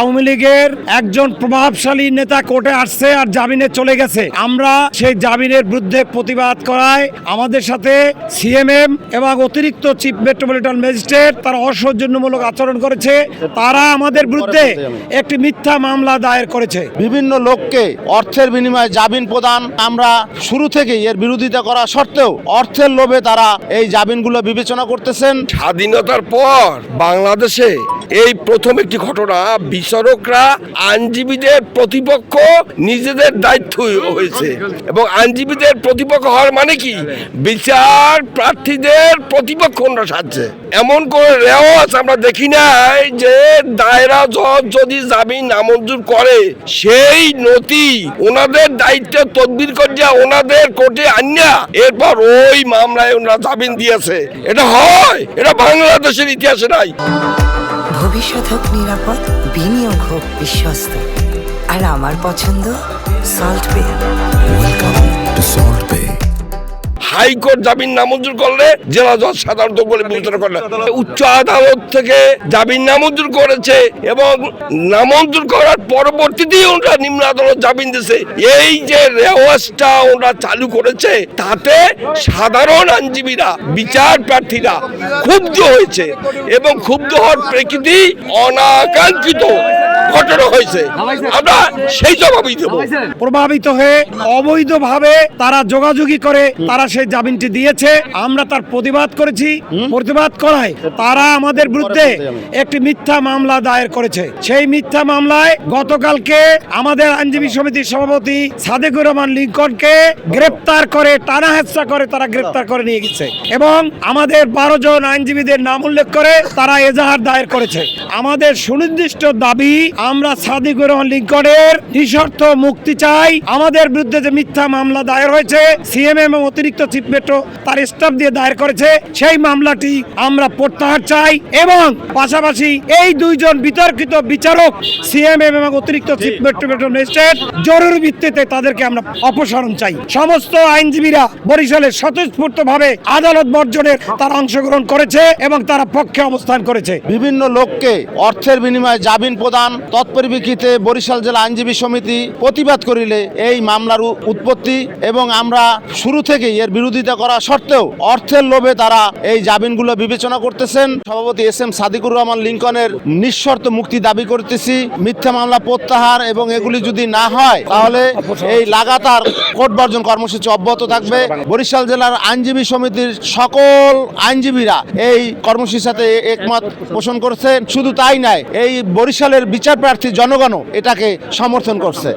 আওয়ামী লীগের একজন প্রভাবশালী নেতা কোর্টে আসছে আর জামিনে চলে গেছে। আমরা সেই জামিনের বিরুদ্ধে প্রতিবাদ করায় আমাদের সাথে সিএমএম এবং অতিরিক্ত চিফ মেট্রোপলিটন ম্যাজিস্ট্রেট তারা অসৌজন্যমূলক আচরণ করেছে। তারা আমাদের বিরুদ্ধে একটি মিথ্যা মামলা দায়ের করেছে। বিভিন্ন লোককে অর্থের বিনিময়ে জামিন প্রদান, আমরা শুরু থেকেই এর বিরোধিতা করা সত্ত্বেও অর্থের লোভে তারা এই জামিনগুলো বিবেচনা করতেছেন। স্বাধীনতার পর বাংলাদেশে এই প্রথম একটি ঘটনা, বিচারকরা আইনজীবীদের প্রতিপক্ষ নিজেদের দায়িত্ব হয়েছে এবং আইনজীবীদের প্রতিপক্ষ হওয়ার মানে কি, বিচার প্রার্থীদের প্রতিপক্ষ ওনারা সাজছে। এমন করে রেওয়াজ আমরা দেখি নাই যে দায়রা জজ যদি জামিন নামঞ্জুর করে সেই নথি ওনাদের দায়িত্বে তদবির করিয়া ওনাদের কোর্টে আনিয়া এরপর ওই মামলায় ওনারা জামিন দিয়েছে। এটা হয়, এটা বাংলাদেশের ইতিহাসে নাই। ভবিষ্যৎ হোক নিরাপদ, বিনিয়োগ হোক বিশ্বস্ত, আর আমার পছন্দ সল্ট বে। ওয়েলকাম টু সল্ট বে। হাইকোর্ট জামিন নামঞ্জুর করলে জেলা জজ সাধারণত বলে বিবেচনা করলে উচ্চ আদালত থেকে জামিন নামঞ্জুর করেছে এবং নামঞ্জুর করার পরবর্তীতেই ওরা নিম্ন আদালত জামিন দিয়েছে। এই যে রেওয়াজটা ওরা চালু করেছে তাতে সাধারণ আইনজীবীরা, বিচার প্রার্থীরা ক্ষুব্ধ হয়েছে এবং ক্ষুব্ধ হওয়ার প্রেক্ষিতে অনাকাঙ্ক্ষিত ঘটনা হয়েছে। আমরা সেই জবাবই দেব। প্রভাবিত হয়ে অবৈধভাবে তারা যোগাযোগী করে তারা সেই জামিনটি দিয়েছে। আমরা তার প্রতিবাদ করেছি। প্রতিবাদ করায় তারা আমাদের বিরুদ্ধে একটি মিথ্যা মামলা দায়ের করেছে। সেই মিথ্যা মামলায় গতকালকে আমাদের আইনজীবী সমিতির সভাপতি সাদেকুর রহমান লিঙ্কনকে গ্রেপ্তার করে, টানা হেঁচড়া করে তারা গ্রেপ্তার করে নিয়ে গেছে এবং আমাদের 12 জন আইনজীবীদের নাম উল্লেখ করে তারা এজাহার দায়ের করেছে। আমাদের সুনির্দিষ্ট দাবি, আমরা সাদেকুর রহমান লিঙ্কনের নিঃশর্ত মুক্তি চাই। আমাদের বিরুদ্ধে যে মিথ্যা মামলা দায়ের হয়েছে সিএমএম এবং অতিরিক্ত চিফ মেট্রো তার স্টাফ দিয়ে দায়ের করেছে, সেই মামলাটি আমরা প্রত্যাহার চাই এবং পাশাপাশি এই দুইজন বিতর্কিত বিচারক সিএমএম এবং অতিরিক্ত চিফ মেট্রো ম্যাজিস্ট্রেট জরুরি ভিত্তিতে তাদেরকে আমরা অপসারণ চাই। সমস্ত আইনজীবীরা বরিশালে স্বতঃস্ফূর্তভাবে আদালত বর্জনের তারা অংশগ্রহণ করেছে এবং তারা পক্ষে অবস্থান করেছে। বিভিন্ন লোককে অর্থের বিনিময়ে জামিন প্রদান তৎপরিপ্রেক্ষিতে বরিশাল জেলা আইনজীবী সমিতি প্রতিবাদ করিলে এই মামলার উৎপত্তি এবং আমরা শুরু থেকেই এর বিরোধিতা করা সত্ত্বেও অর্থের লোভে তারা এই জামিনগুলো বিবেচনা করতেছেন। সভাপতি এস এম সাদেকুর রহমান লিঙ্কনের নিঃশর্ত মুক্তি দাবি করতেছি, মিথ্যা মামলা প্রত্যাহার এবং এগুলি যদি না হয় তাহলে এই লাগাতার কোর্ট বর্জন কর্মসূচি অব্যাহত থাকবে। বরিশাল জেলার আইনজীবী সমিতির সকল আইনজীবীরা এই কর্মসূচির সাথে একমত পোষণ করছেন। শুধু তাই নয়, এই বরিশালের বিচার প্রার্থী জনগণও এটাকে সমর্থন করছে।